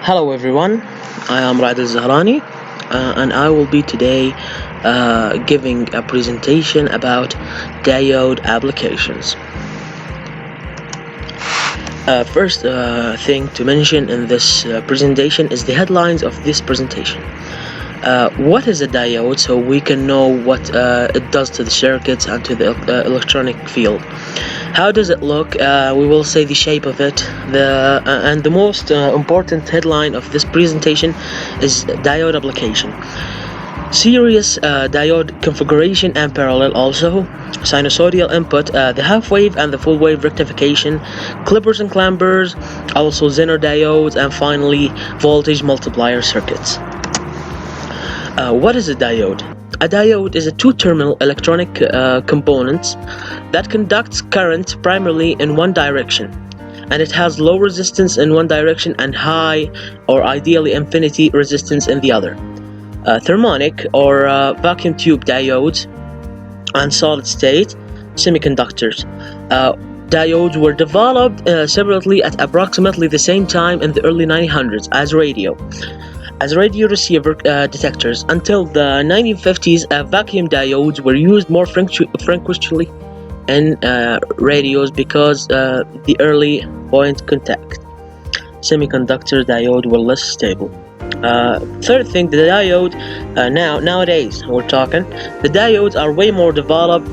Hello everyone, I am Raed Zahrani and I will be today giving a presentation about diode applications. First thing to mention in this presentation is the headlines of this presentation. What is a diode, so we can know what it does to the circuits and to the electronic field. How does it look? We will say the shape of it. And the most important headline of this presentation is diode application. Series diode configuration and parallel, also sinusoidal input, the half wave and the full wave rectification, clippers and clampers, also Zener diodes, and finally voltage multiplier circuits. What is a diode? A diode is a two-terminal electronic component that conducts current primarily in one direction, and it has low resistance in one direction and high, or ideally infinity, resistance in the other. Thermonic or vacuum tube diodes and solid-state semiconductors. Diodes were developed separately at approximately the same time in the early 1900s as radio receiver detectors. Until the 1950s, vacuum diodes were used more frequently in radios because the early point contact semiconductor diode were less stable. Third thing, the diode, nowadays we're talking, the diodes are way more developed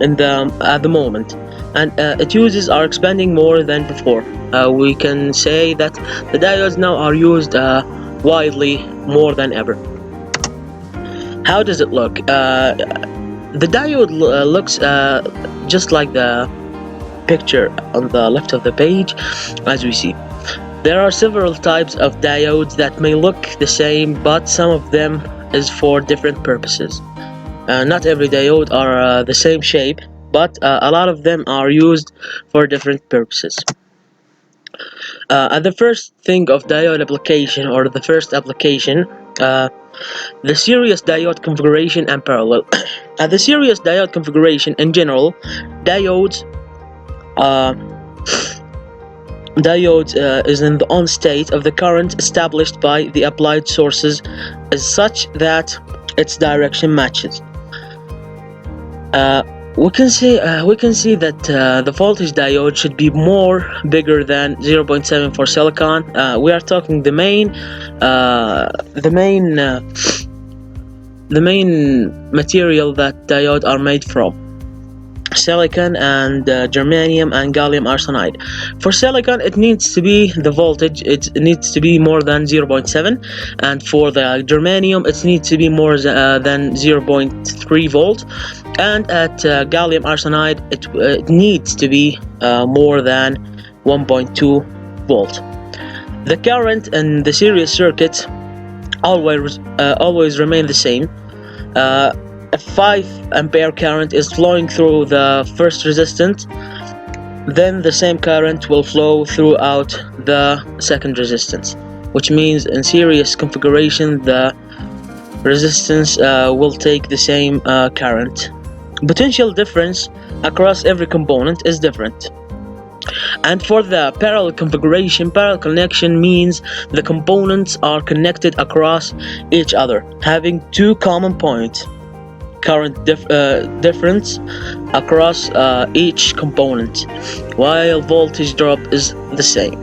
at the moment, and its uses are expanding more than before. We can say that the diodes now are used widely more than ever. How does it look? The diode looks just like the picture on the left of the page, as we see. There are several types of diodes that may look the same, but some of them is for different purposes. Not every diode are the same shape, but a lot of them are used for different purposes. The first thing of diode application, or the first application, the series diode configuration and parallel. The series diode configuration in general, diodes is in the on state of the current established by the applied sources is such that its direction matches. We can see that the voltage diode should be bigger than 0.7 for silicon. We are talking the main material that diodes are made from: silicon and germanium and gallium arsenide. For silicon, it needs to be the voltage, it needs to be more than 0.7, and for the germanium, it needs to be more than 0.3 volt, and at gallium arsenide, it needs to be more than 1.2 volt. The current in the series circuit always remain the same. A 5 ampere current is flowing through the first resistance, then the same current will flow throughout the second resistance, which means in series configuration the resistance will take the same current. Potential difference across every component is different. And for the parallel configuration, parallel connection means the components are connected across each other, having two common points. Current difference across each component, while voltage drop is the same.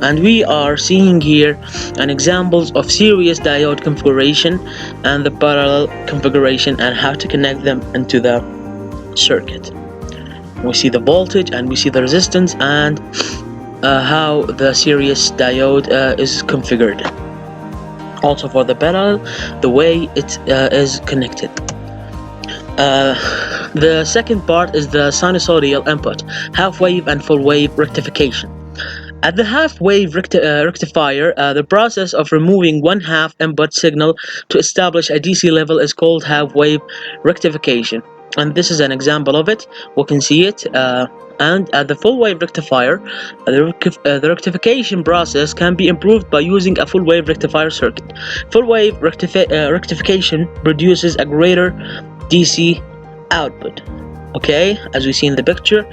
And we are seeing here an examples of series diode configuration and the parallel configuration and how to connect them into the circuit. We see the voltage and we see the resistance and how the series diode is configured. Also for the parallel, the way it is connected. The second part is the sinusoidal input, half wave and full wave rectification. At the half wave rectifier, the process of removing one half input signal to establish a DC level is called half wave rectification, and this is an example of it. We can see it. And at the full wave rectifier, the rectification process can be improved by using a full wave rectifier circuit. Full wave rectification produces a greater DC output. Okay, as we see in the picture,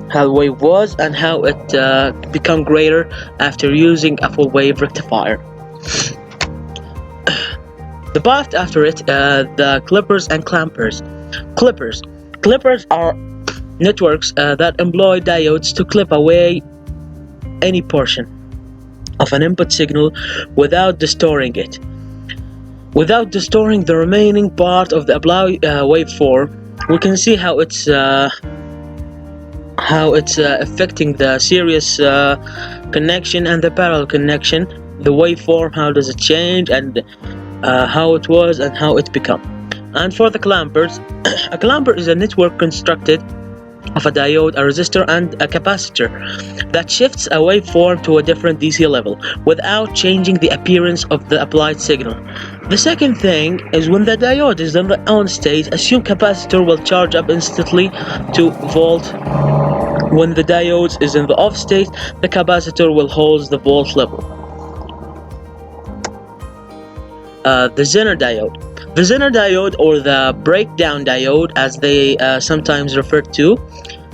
how the wave was and how it become greater after using a full wave rectifier. The part after it, the clippers and clampers. Clippers. Clippers are networks that employ diodes to clip away any portion of an input signal without distorting it. Without distorting the remaining part of the applied waveform, we can see how it's affecting the series connection and the parallel connection. The waveform, how does it change, and how it was and how it become. And for the clampers, a clamper is a network constructed of a diode, a resistor, and a capacitor that shifts a waveform to a different DC level without changing the appearance of the applied signal. The second thing is when the diode is in the on state, assume capacitor will charge up instantly to volt. When the diode is in the off state, the capacitor will hold the volt level. The Zener diode. The Zener diode, or the breakdown diode as they sometimes referred to,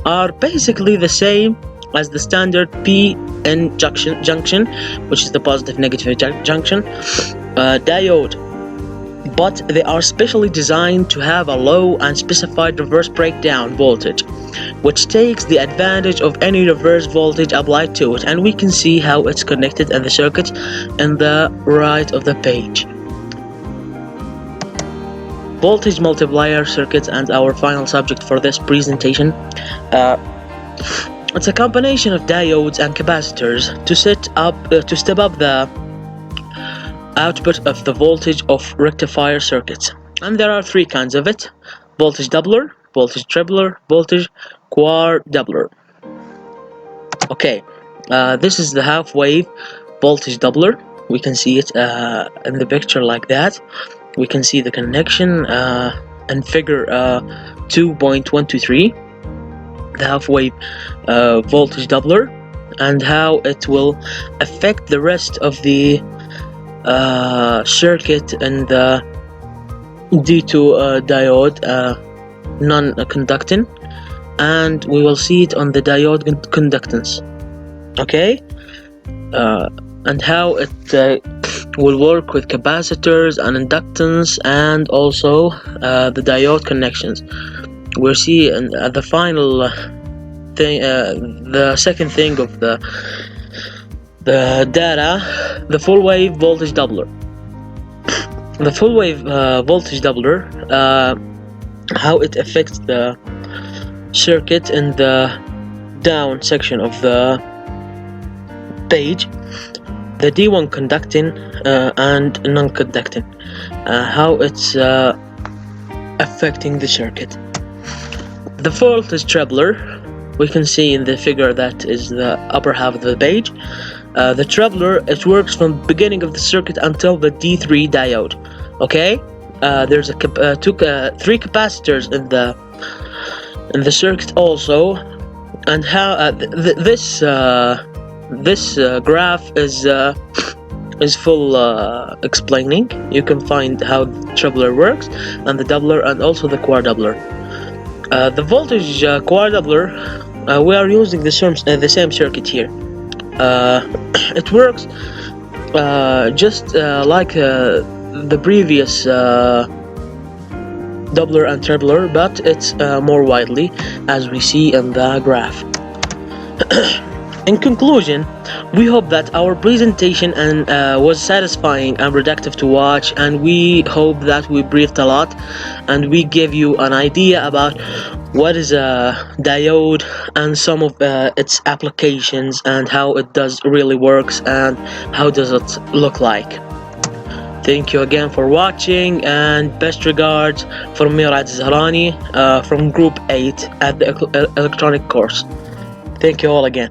are basically the same as the standard PN junction, which is the positive negative junction diode, but they are specially designed to have a low and specified reverse breakdown voltage, which takes the advantage of any reverse voltage applied to it, and we can see how it's connected in the circuit in the right of the page. Voltage multiplier circuits, and our final subject for this presentation. It's a combination of diodes and capacitors to step up the output of the voltage of rectifier circuits. And there are three kinds of it: voltage doubler, voltage trebler, voltage quadrupler. Okay, this is the half wave voltage doubler. We can see it in the picture like that. We can see the connection in figure 2.123, the half wave voltage doubler, and how it will affect the rest of the circuit and the D2 diode non-conducting, and we will see it on the diode conductance. Okay, and how it will work with capacitors and inductance, and also the diode connections. We'll see at the final thing, the second thing of the data, the full wave voltage doubler. The full wave voltage doubler, how it affects the circuit in the down section of the page. The D1 conducting and non-conducting, how it's affecting the circuit. The voltage trebler, we can see in the figure that is the upper half of the page. The trebler, it works from the beginning of the circuit until the D3 diode. Okay, there's three capacitors in the circuit also, and how this graph is full explaining. You can find how the trebler works, and the doubler, and also the quadrupler. The voltage quadrupler, we are using the same circuit here. It works just like the previous doubler and trebler, but it's more widely, as we see in the graph. In conclusion, we hope that our presentation was satisfying and productive to watch, and we hope that we briefed a lot and we gave you an idea about what is a diode and some of its applications and how it does really works and how does it look like. Thank you again for watching, and best regards from me, Rad Zahrani, from Group 8 at the electronic course. Thank you all again.